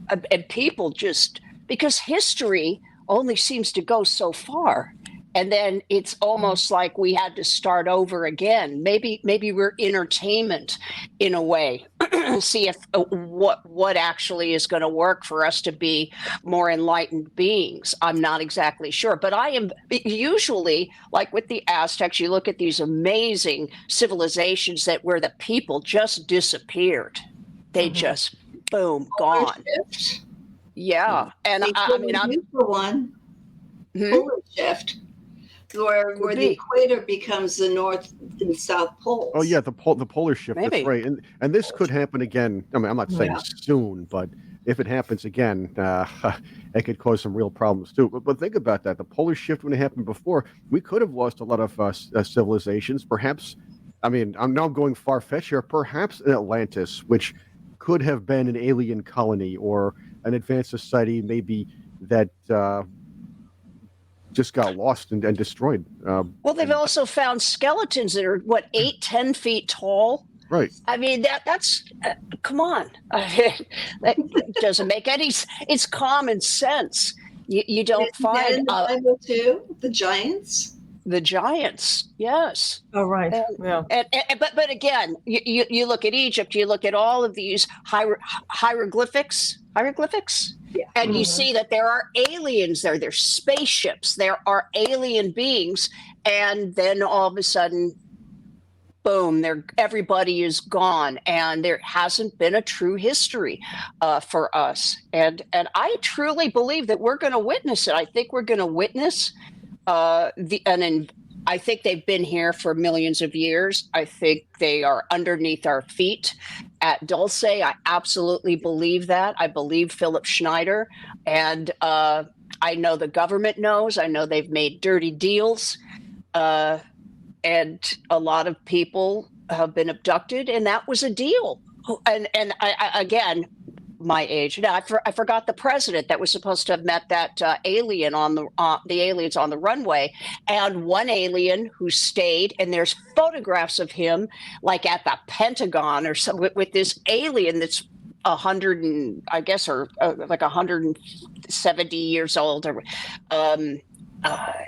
and people just, because history only seems to go so far. And then it's almost like we had to start over again. Maybe we're entertainment in a way. See if what actually is going to work for us to be more enlightened beings. I'm not exactly sure, but I am usually, like with the Aztecs, you look at these amazing civilizations where the people just disappeared. They just boom, gone. Yeah, and I mean, I'm for one polar shift. Where the equator becomes the north and south poles. Oh yeah, the polar shift. Maybe. That's right, and this could happen again. I mean, I'm not saying soon, but if it happens again, it could cause some real problems too. But think about that: the polar shift, when it happened before, we could have lost a lot of civilizations. Perhaps, I mean, I'm now going far-fetched here. Perhaps in Atlantis, which could have been an alien colony or an advanced society, maybe that. Just got lost and destroyed. Well, they've also found skeletons that are 8-10 feet tall. Right. I mean, that's come on. That doesn't make any. It's common sense. You don't find in the Bible too. The giants. The giants, yes. Oh, right. But again, you look at Egypt. You look at all of these hieroglyphics. Yeah. And you see that there are aliens there. There's spaceships. There are alien beings. And then all of a sudden, boom, everybody is gone. And there hasn't been a true history for us. And I truly believe that we're going to witness it. I think we're going to witness I think they've been here for millions of years. I think they are underneath our feet at Dulce. I absolutely believe that. I believe Philip Schneider. And I know the government knows. I know they've made dirty deals. And a lot of people have been abducted. And that was a deal. And I again, my age. Now, I forgot the president that was supposed to have met that alien on the aliens on the runway, and one alien who stayed. And there's photographs of him, like at the Pentagon or some with this alien that's 100 and I guess or like 170 years old. Or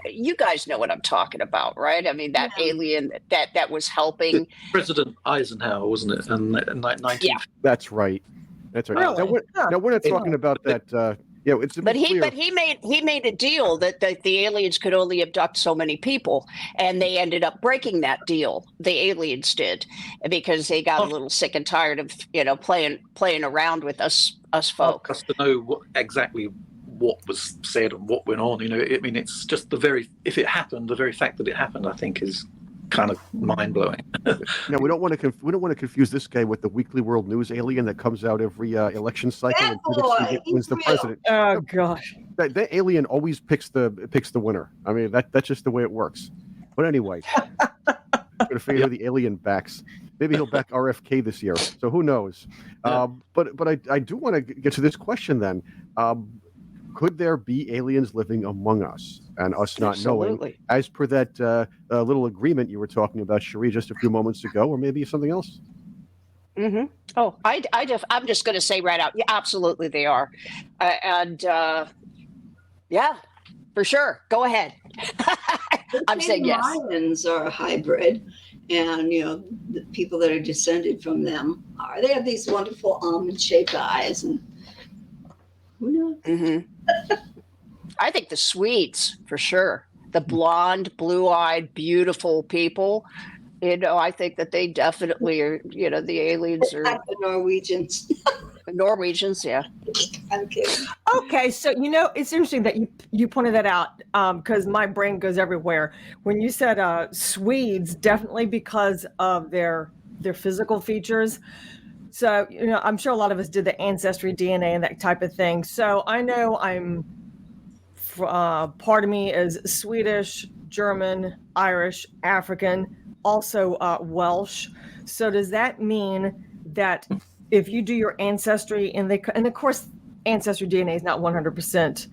you guys know what I'm talking about, right? I mean, that alien that was helping President Eisenhower, wasn't it? And 19. Yeah, that's right. That's right. Really? Now we're not talking about that. It's but he made a deal that the aliens could only abduct so many people, and they ended up breaking that deal. The aliens did, because they got a little sick and tired of playing around with us folks. Us to know exactly what was said and what went on. I mean, it's just if it happened, the very fact that it happened, I think, is kind of mind blowing. Now we don't want to confuse this guy with the Weekly World News alien that comes out every election cycle and predicts who wins the president. Oh gosh, that alien always picks the winner. I mean, that's just the way it works. But anyway, I'm gonna figure the alien backs. Maybe he'll back RFK this year. So who knows? Yeah. But I do want to get to this question then. Could there be aliens living among us and us not knowing, as per that little agreement you were talking about, Cherie, just a few moments ago, or maybe something else? Mm-hmm. Oh, I'm just going to say right out, yeah, absolutely they are, yeah, for sure. Go ahead. I'm saying yes. Mayans are a hybrid, and the people that are descended from them they have these wonderful almond-shaped eyes, and who knows? Mm-hmm. I think the Swedes, for sure. The blonde, blue-eyed, beautiful people. I think that they definitely are, the aliens are. Like the Norwegians. Norwegians, yeah. I'm kidding. Okay, so it's interesting that you pointed that out because my brain goes everywhere. When you said Swedes, definitely because of their physical features. So, I'm sure a lot of us did the ancestry DNA and that type of thing. So I know part of me is Swedish, German, Irish, African, also Welsh. So does that mean that if you do your ancestry and of course, ancestry DNA is not 100%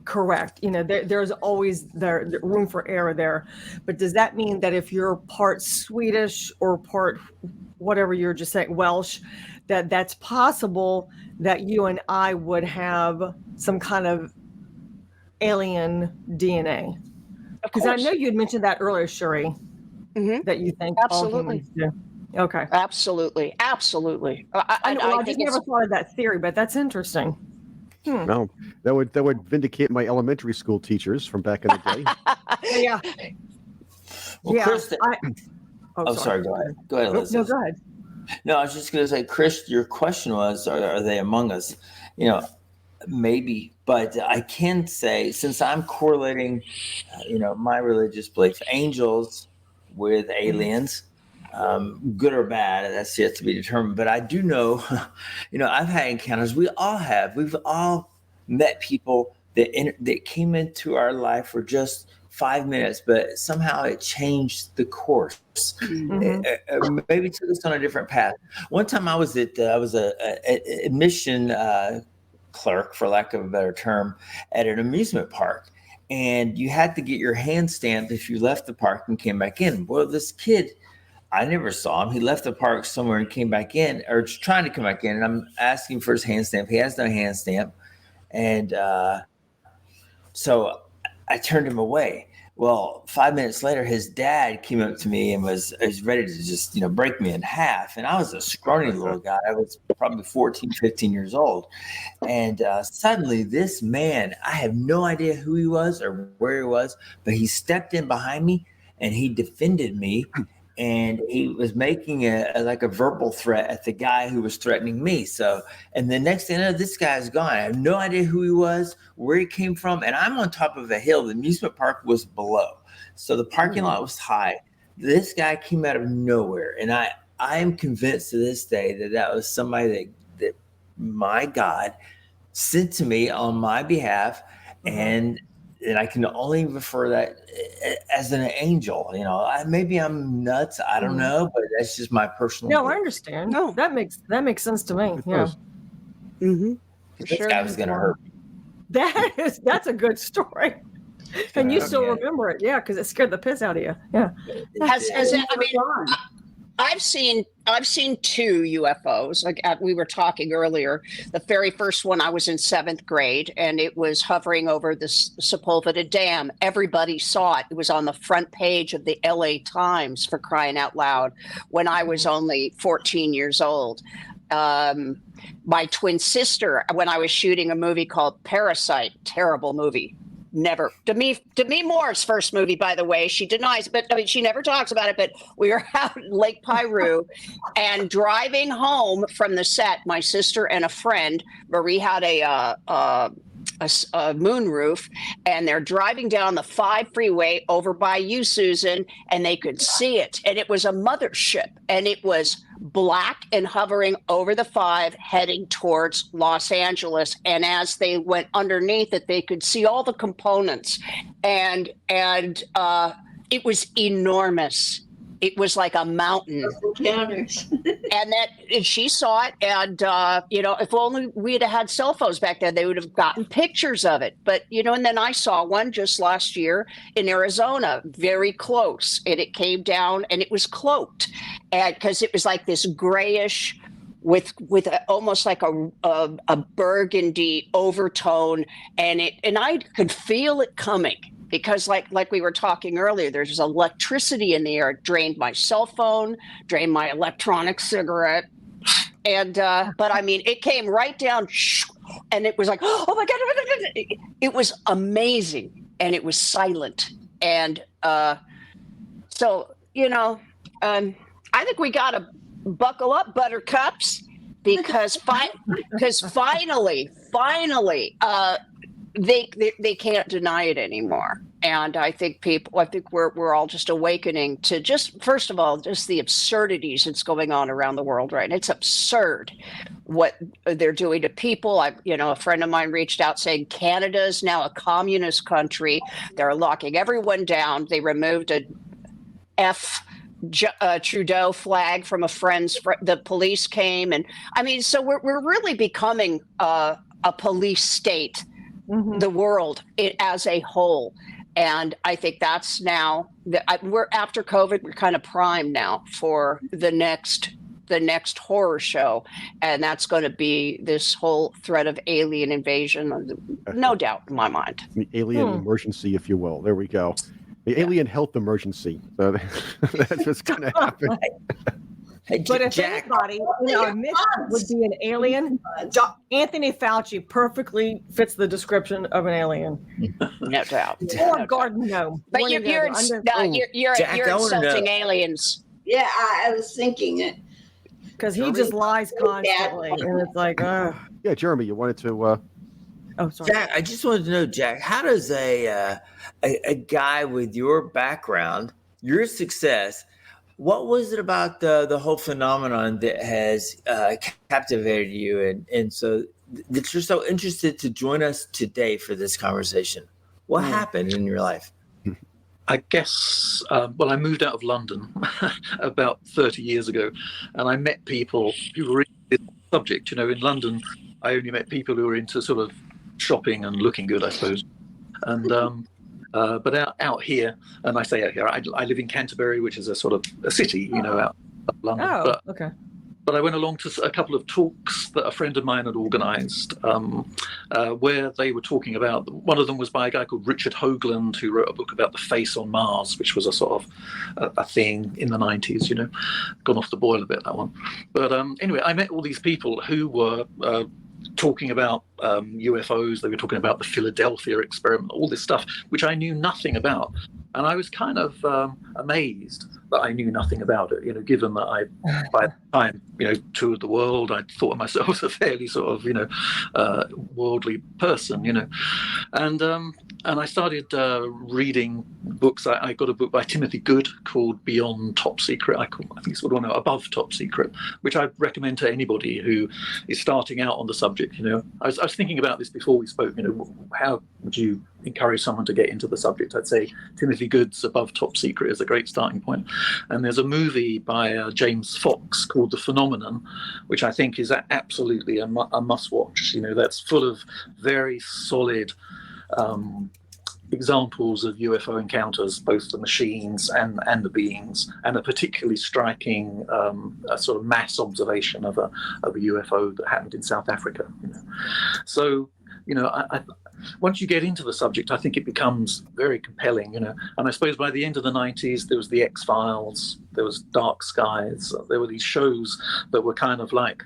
correct. There's always the room for error there. But does that mean that if you're part Swedish or part whatever you're just saying, Welsh, that's possible that you and I would have some kind of alien DNA? Because I know you had mentioned that earlier, Cherie, that you think absolutely. All humans do. Okay. Absolutely. I just never thought of that theory, but that's interesting. No, that would vindicate my elementary school teachers from back in the day. Yeah. Well, yeah. Chris, sorry. Go ahead. Go ahead, Liz. No, go ahead. No, I was just going to say, Chris, your question was, are they among us? Maybe, but I can say, since I'm correlating, my religious beliefs, angels with aliens, good or bad, that's yet to be determined. But I do know, I've had encounters. We all have. We've all met people that came into our life for just 5 minutes, but somehow it changed the course. Mm-hmm. Maybe took us on a different path. One time I was a admission clerk, for lack of a better term, at an amusement park, and you had to get your hand stamped if you left the park and came back in. Well, this kid, I never saw him. He left the park somewhere and came back in, or trying to come back in, and I'm asking for his hand stamp. He has no hand stamp, and so I turned him away. Well, 5 minutes later, his dad came up to me and was ready to just, break me in half. And I was a scrawny little guy. I was probably 14, 15 years old. And suddenly this man, I have no idea who he was or where he was, but he stepped in behind me and he defended me. And he was making a verbal threat at the guy who was threatening me. So, and the next thing I know, this guy's gone. I have no idea who he was, where he came from. And I'm on top of a hill. The amusement park was below. So the parking lot was high. This guy came out of nowhere. And I am convinced to this day that was somebody that my God sent to me on my behalf. And I can only refer that as an angel. Maybe I'm nuts. I don't know, but that's just my personal. No, I understand. No, that makes sense to me. Yeah. Mm-hmm. This guy was going to hurt me. That's a good story, and you still remember it, yeah, because it scared the piss out of you. Yeah. I've seen 2 UFOs. Like we were talking earlier, the very first one I was in 7th grade, and it was hovering over the Sepulveda Dam. Everybody saw it. It was on the front page of the LA Times, for crying out loud, when I was only 14 years old. My twin sister, when I was shooting a movie called Parasite, terrible movie, never. Demi Moore's first movie, by the way, she denies, but I mean, she never talks about it. But we were out in Lake Piru and driving home from the set, my sister and a friend, Marie had a moonroof, and they're driving down the 5 freeway over by you, Susan, and they could see it. And it was a mothership, and it was black and hovering over the 5 heading towards Los Angeles. And as they went underneath it, they could see all the components, and it was enormous. It was like a mountain. Encounters. And she saw it. And, if only we had had cell phones back then, they would have gotten pictures of it. But, and then I saw one just last year in Arizona, very close. And it came down and it was cloaked. And because it was like this grayish with almost like a burgundy overtone. And I could feel it coming. Because like we were talking earlier, there's electricity in the air. It drained my cell phone, drained my electronic cigarette. And, but I mean, it came right down and it was like, oh my God. It was amazing. And it was silent. And so, I think we got to buckle up, buttercups, because finally, they can't deny it anymore. And I think we're all just awakening to just, first of all, just the absurdities that's going on around the world, right? And it's absurd what they're doing to people. A friend of mine reached out saying Canada is now a communist country. They're locking everyone down. They removed Trudeau flag from a friend's. The police came, and I mean, so we're really becoming a police state. Mm-hmm. The world as a whole. And I think that's now we're after COVID, we're kind of primed now for the next horror show. And that's going to be this whole threat of alien invasion. No doubt in my mind. The alien emergency, if you will. There we go. The alien health emergency. So that's what's going to happen. Hey, but if anybody, our mission would be an alien, Anthony Fauci perfectly fits the description of an alien. No doubt. Or a garden gnome. But you're insulting aliens. Yeah, I was thinking it. Because he just lies constantly. And it's like, Yeah, Jeremy, you wanted to... Oh, sorry. Jack, I just wanted to know, Jack, how does a guy with your background, your success... What was it about the whole phenomenon that has captivated you, and so that you're so interested to join us today for this conversation? What happened in your life? I guess, I moved out of London about 30 years ago, and I met people who were into this subject. In London, I only met people who were into sort of shopping and looking good, I suppose. And but out here, and I say out here, I live in Canterbury, which is a sort of a city, out of London. Oh, okay. But I went along to a couple of talks that a friend of mine had organised, where they were talking about. One of them was by a guy called Richard Hoagland, who wrote a book about the face on Mars, which was a sort of a thing in the 90s. Gone off the boil a bit, that one. But anyway, I met all these people who were talking about UFOs. They were talking about the Philadelphia experiment, all this stuff, which I knew nothing about. And I was kind of amazed that I knew nothing about it, given that I, by the time, toured the world, I thought of myself as a fairly sort of, worldly person, and I started reading books. I got a book by Timothy Good called Beyond Top Secret. I think it's Above Top Secret, which I recommend to anybody who is starting out on the subject. I was thinking about this before we spoke. How would you encourage someone to get into the subject? I'd say Timothy Good's Above Top Secret is a great starting point. And there's a movie by James Fox called The Phenomenon, which I think is absolutely a must-watch. That's full of very solid examples of UFO encounters, both the machines and the beings, and a particularly striking a sort of mass observation of a UFO that happened in South Africa. So, I once you get into the subject, I think it becomes very compelling, And I suppose by the end of the 90s, there was the X-Files, there was Dark Skies, there were these shows that were kind of like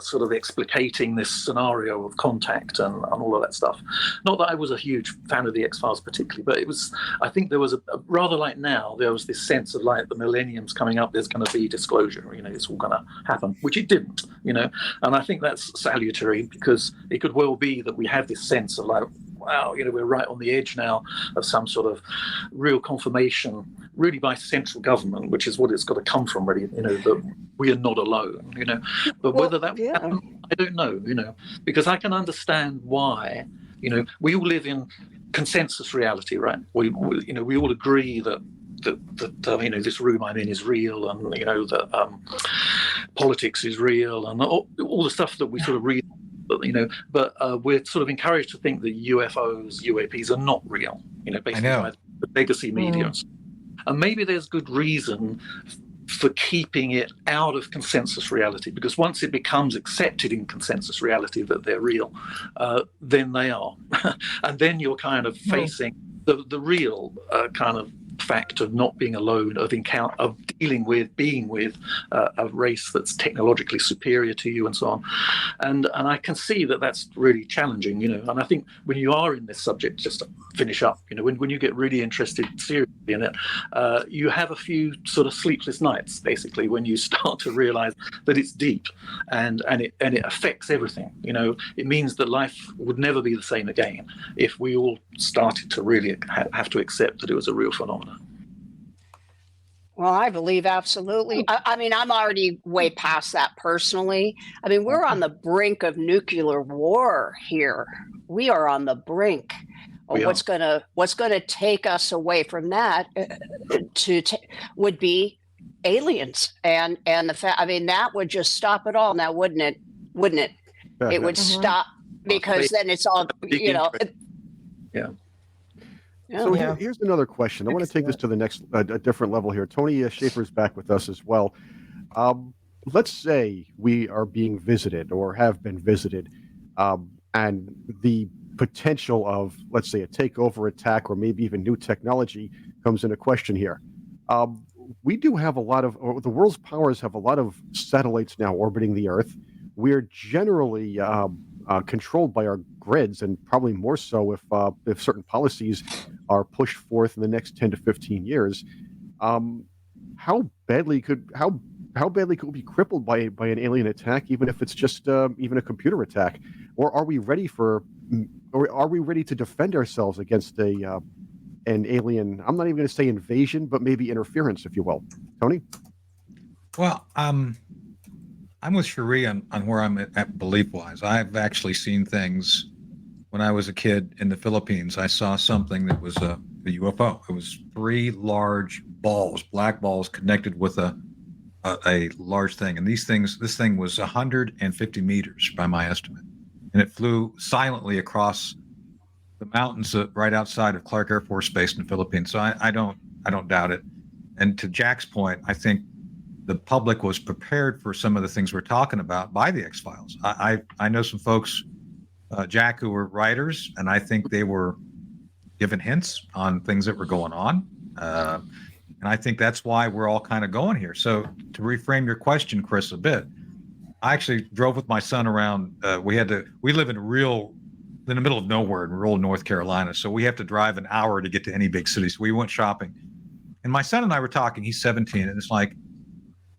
sort of explicating this scenario of contact and all of that stuff. Not that I was a huge fan of the X-Files particularly, but I think there was a rather like now, there was this sense of like the millennium's coming up, there's going to be disclosure, it's all going to happen, which it didn't, and I think that's salutary, because it could well be that we have this sense of like, wow, we're right on the edge now of some sort of real confirmation, really by central government, which is what it's got to come from, really, that we are not alone, But whether that will happen, I don't know, because I can understand why, we all live in consensus reality, right? We all agree that this room I'm in is real, and that politics is real, and all the stuff that we sort of read. But we're sort of encouraged to think that UFOs, UAPs are not real, basically by the legacy media. And maybe there's good reason for keeping it out of consensus reality, because once it becomes accepted in consensus reality that they're real, then they are. And then you're kind of facing the real kind of fact of not being alone, of being with a race that's technologically superior to you, and so on. And I can see that that's really challenging, and I think when you are in this subject, just to finish up, when you get really interested seriously in it, you have a few sort of sleepless nights, basically, when you start to realize that it's deep and it affects everything. It means that life would never be the same again if we all started to really have to accept that it was a real phenomenon. Well, I believe absolutely. I mean, I'm already way past that personally. I mean, we're on the brink of nuclear war here. We are on the brink. What's gonna take us away from that would be aliens, and the fact. I mean, that would just stop it all. Now, wouldn't it? It would stop, because then it's all Yeah. So here's another question. I want to take this to the next, a different level here. Tony Shaffer's back with us as well. Let's say we are being visited or have been visited, and the potential of, let's say, a takeover attack or maybe even new technology comes into question here. We do have the world's powers have a lot of satellites now orbiting the Earth. We're generally controlled by our grids, and probably more so if certain policies are pushed forth in the next 10 to 15 years. How badly could we be crippled by an alien attack, even if it's just even a computer attack? Or are we ready to defend ourselves against an alien? I'm not even going to say invasion, but maybe interference, if you will. Tony? Well, I'm with Cherie on where I'm at belief-wise. I've actually seen things when I was a kid in the Philippines. I saw something that was a UFO. It was 3 large balls, black balls, connected with a large thing. And this thing was 150 meters by my estimate. And it flew silently across the mountains right outside of Clark Air Force Base in the Philippines. So I don't doubt it. And to Jack's point, I think the public was prepared for some of the things we're talking about by the X-Files. I know some folks, Jack, who were writers, and I think they were given hints on things that were going on. And I think that's why we're all kind of going here. So to reframe your question, Chris, a bit, I actually drove with my son around. We live in the middle of nowhere in rural North Carolina. So we have to drive an hour to get to any big city. So we went shopping. And my son and I were talking, he's 17, and it's like,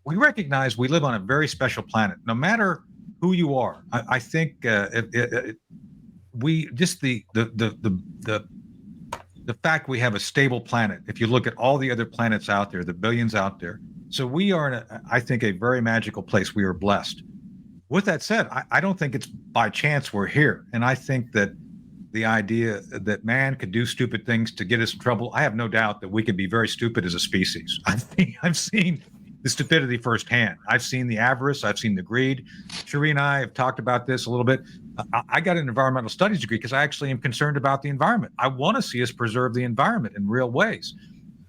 we recognize we live on a very special planet. No matter who you are, I think the fact we have a stable planet. If you look at all the other planets out there, the billions out there, so we are in I think a very magical place. We are blessed. With that said, I don't think it's by chance we're here, and I think that the idea that man could do stupid things to get us in trouble, I have no doubt that we could be very stupid as a species. I've seen the stupidity firsthand. I've seen the avarice. I've seen the greed. Cherie and I have talked about this a little bit. I got an environmental studies degree because I actually am concerned about the environment. I want to see us preserve the environment in real ways.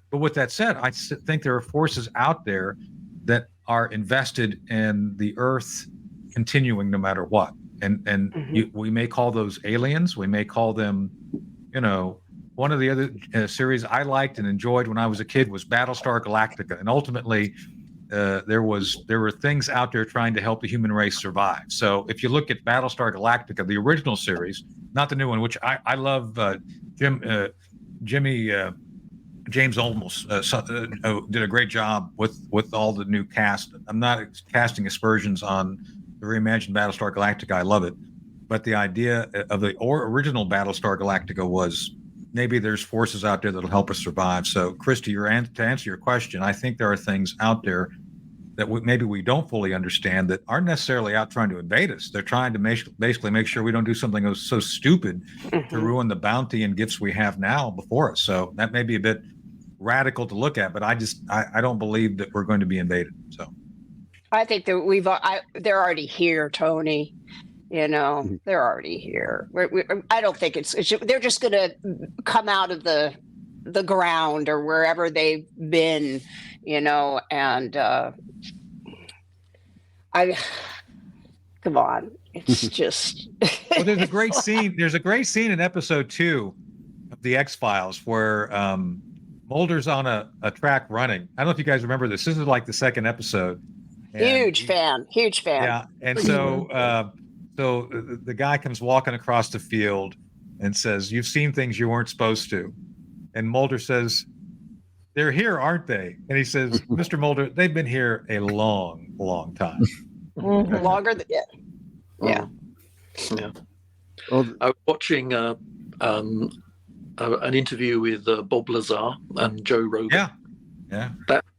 But with that said, I think there are forces out there that are invested in the Earth continuing no matter what. And we may call those aliens. We may call them, one of the other series I liked and enjoyed when I was a kid was Battlestar Galactica. And ultimately, there were things out there trying to help the human race survive. So if you look at Battlestar Galactica, the original series, not the new one, which I love, James Olmos did a great job with all the new cast. I'm not casting aspersions on the reimagined Battlestar Galactica. I love it. But the idea of the original Battlestar Galactica was maybe there's forces out there that'll help us survive. So, Christy, to answer your question, I think there are things out there that maybe we don't fully understand that aren't necessarily out trying to invade us. They're trying to basically make sure we don't do something so stupid to ruin the bounty and gifts we have now before us. So that may be a bit radical to look at, but I don't believe that we're going to be invaded. So I think that they're already here, Tony. You know, they're already here. I don't think they're just going to come out of the ground or wherever they've been, you know, and come on. It's just. Well, there's a great scene. There's a great scene in episode 2 of the X-Files where Mulder's on a track running. I don't know if you guys remember this. This is like the second episode. Huge fan. Yeah. And so, so the guy comes walking across the field and says, "You've seen things you weren't supposed to." And Mulder says, "They're here, aren't they?" And he says, "Mr. Mulder, they've been here a long, long time." Longer than yeah. Well, I was watching an interview with Bob Lazar and Joe Rogan. Yeah.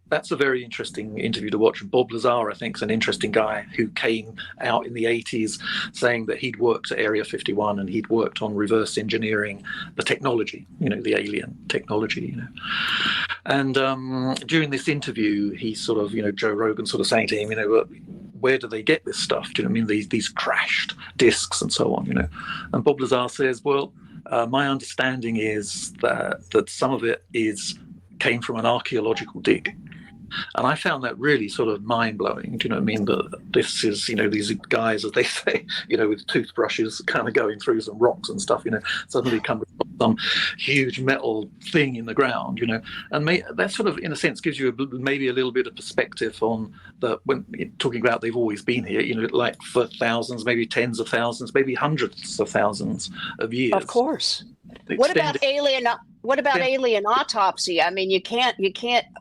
That's a very interesting interview to watch. Bob Lazar, I think, is an interesting guy who came out in the 80s saying that he'd worked at Area 51 and he'd worked on reverse engineering the technology, you know, the alien technology, you know. And during this interview, he sort of, you know, Joe Rogan sort of saying to him, you know, where do they get this stuff? Do you know what I mean? These crashed discs and so on, you know. And Bob Lazar says, well, my understanding is that some of it came from an archaeological dig. And I found that really sort of mind-blowing. Do you know what I mean? That this is, you know, these guys, as they say, you know, with toothbrushes kind of going through some rocks and stuff, you know, suddenly come with some huge metal thing in the ground, you know. And that sort of, in a sense, gives you maybe a little bit of perspective on when talking about they've always been here, you know, like for thousands, maybe tens of thousands, maybe hundreds of thousands of years. Of course. What about alien autopsy? I mean, you can't.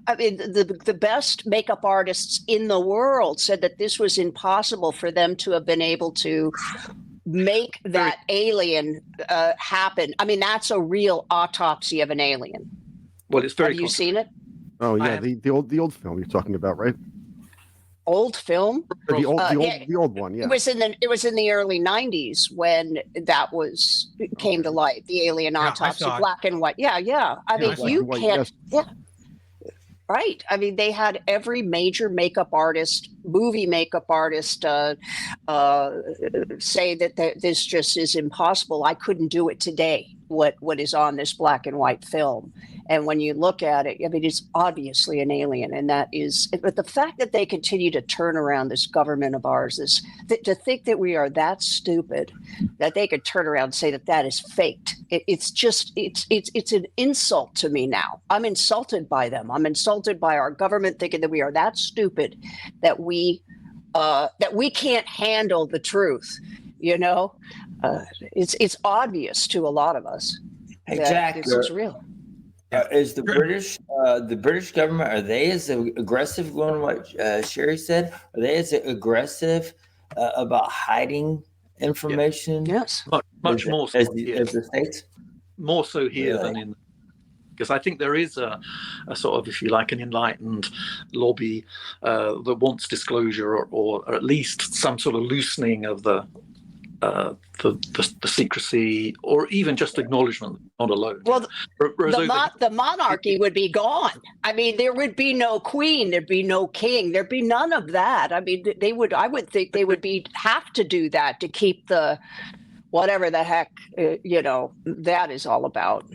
I mean, the best makeup artists in the world said that this was impossible for them to have been able to make that alien happen. I mean, that's a real autopsy of an alien. Well, it's very. Have you seen it? Oh yeah, the old film you're talking about, right? Old film? The old one, yeah. It was in the early 90s when that came to light, the alien autopsy, black and white. Yeah. I mean, you can't. Yes. Yeah. Right. I mean, they had every major makeup artist, movie makeup artist say that this just is impossible. I couldn't do it today, what is on this black and white film. And when you look at it, I mean, it's obviously an alien. And but the fact that they continue to turn around this government of ours, to think that we are that stupid, that they could turn around and say that is faked. It's an insult to me now. I'm insulted by them. I'm insulted by our government thinking that we are that stupid, that we can't handle the truth. You know, it's obvious to a lot are Jack, this is real. Is the British government, are they as aggressive, going on what Cherie said? Are they as aggressive about hiding information? Yes. Much more so as the States? More so here than in, because I think there is a sort of, if you like, an enlightened lobby that wants disclosure or at least some sort of loosening of the secrecy, or even just acknowledgement, not alone. Well, the monarchy would be gone. I mean, there would be no queen, there'd be no king, there'd be none of that. I mean, I would think they would have to do that to keep the whatever the heck that is all about.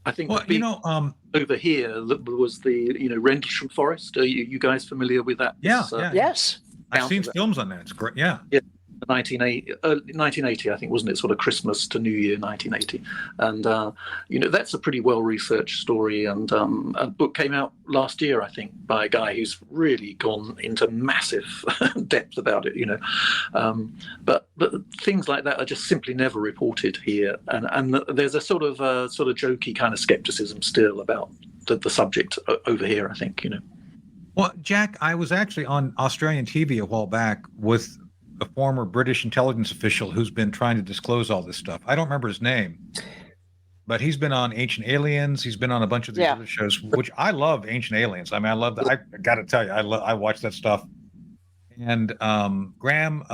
I think over here was the Rendlesham Forest. Are you guys familiar with that? Yeah. Yes. I've seen films on that. It's great. Yeah. 1980, I think, wasn't it? Sort of Christmas to New Year, 1980, and that's a pretty well-researched story. And a book came out last year, I think, by a guy who's really gone into massive depth about it. But things like that are just simply never reported here, and there's a sort of jokey kind of skepticism still about the subject over here, I think. Well, Jack, I was actually on Australian TV a while back with a former British intelligence official who's been trying to disclose all this stuff. I don't remember his name, but he's been on Ancient Aliens. He's been on a bunch of these other shows, which I love. Ancient Aliens. I mean, I love that. I got to tell you, I watch that stuff. And Graham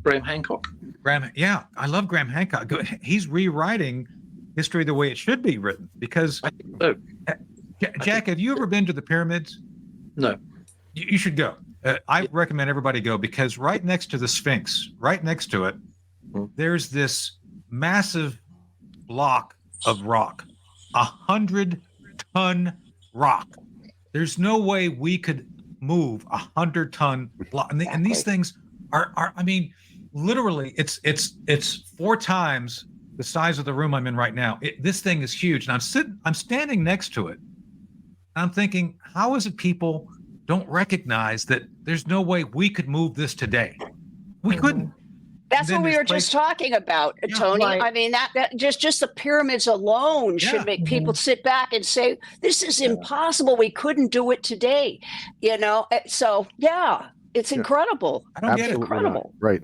Hancock. Yeah, I love Graham Hancock. He's rewriting history the way it should be written because. Jack, have you ever been to the pyramids? No. You should go. I recommend everybody go because right next to the Sphinx, right next to it, there's this massive block of rock, 100-ton rock. There's no way we could move 100-ton block. And these things are, I mean, literally, it's 4 times the size of the room I'm in right now. This thing is huge, and I'm standing next to it. I'm thinking, how is it people don't recognize that there's no way we could move this today? We couldn't. That's what we were just talking about, Tony. Right. I mean, that just the pyramids alone should make people sit back and say, this is impossible. We couldn't do it today. So, it's incredible. I don't get it. Incredible. Right.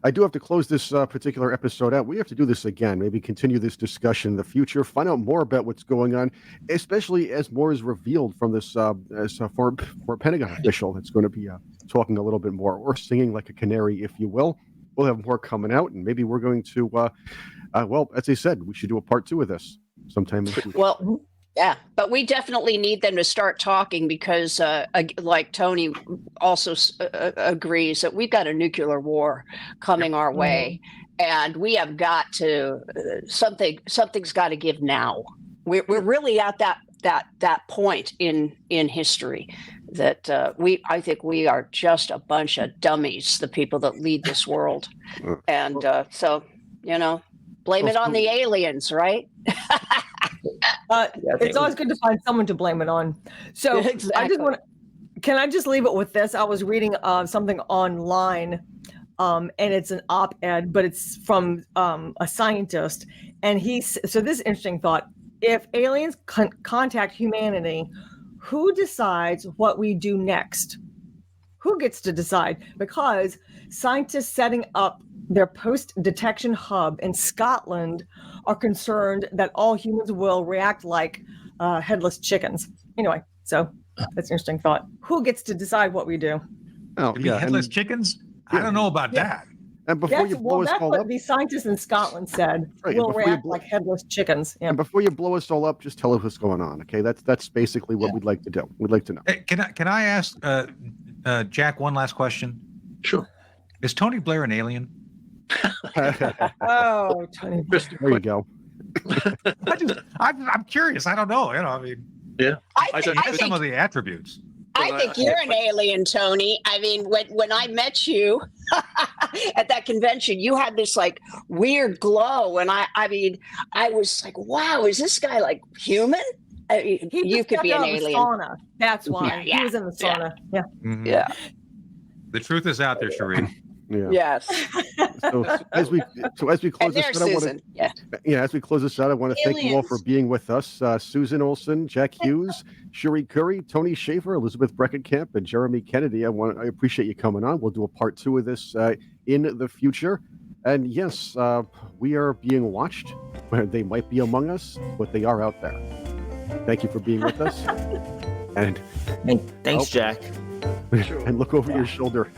I do have to close this particular episode out. We have to do this again, maybe continue this discussion in the future, find out more about what's going on, especially as more is revealed from this former Pentagon official that's going to be talking a little bit more, or singing like a canary, if you will. We'll have more coming out, and maybe we're going to, as I said, we should do a part 2 of this sometime in the future. Well, yeah, but we definitely need them to start talking because, like Tony also agrees that we've got a nuclear war coming our way, and we have got to something's got to give now. We're really at that point in history that I think we are just a bunch of dummies, the people that lead this world, and so blame it on the aliens, right? It's always good to find someone to blame it on. So exactly. Can I just leave it with this? I was reading something online, and it's an op-ed, but it's from a scientist. And so this interesting thought: if aliens contact humanity, who decides what we do next? Who gets to decide? Because scientists setting up their post-detection hub in Scotland are concerned that all humans will react like headless chickens. Anyway, so that's an interesting thought. Who gets to decide what we do? Oh, headless chickens? I don't know about that. And before you blow us all up, these scientists in Scotland said, we'll react like headless chickens. Yeah. And before you blow us all up, just tell us what's going on. Okay, that's basically what we'd like to do. We'd like to know. Hey, can I ask Jack one last question? Sure. Is Tony Blair an alien? Oh, Tony. There you go. I'm curious. I don't know. I think some of the attributes. I think you're an alien, Tony. I mean, when I met you at that convention, you had this like weird glow, and I mean, I was like, wow, is this guy like human? You could be an alien. Sauna. That's why he was in the sauna. Yeah. Mm-hmm. Yeah. The truth is out there, Cherie. Yeah. Yes. So as we close this out, as we close this out, I want to thank you all for being with us. Susan Olsen, Jack Hues, Cherie Currie, Tony Shaffer, Elizabeth Breckenkamp, and Jeremy Kennedy. I appreciate you coming on. We'll do a part 2 of this in the future. And yes, we are being watched. They might be among us, but they are out there. Thank you for being with us. And thanks, Jack. And look over your shoulder.